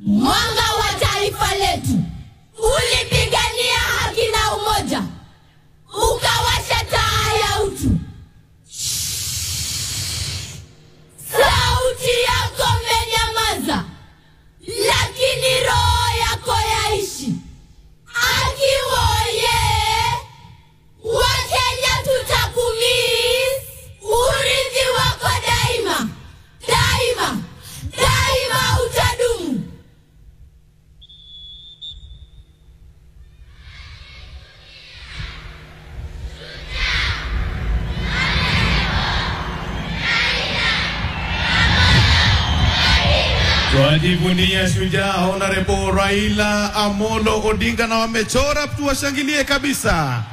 mwanga wa taifa letu. Ulipigania haki na umoja, ukawasha taa ya utu. Sauti yako menyamaza, lakini roho yako yaishi. Akiwoye, Wakenya tutakumiss. Urithi wako daima, daima, daima utadumu. Tuajivunia shujaa Honorable Raila Amolo Odinga, na wamechora, tuwashangilie kabisa.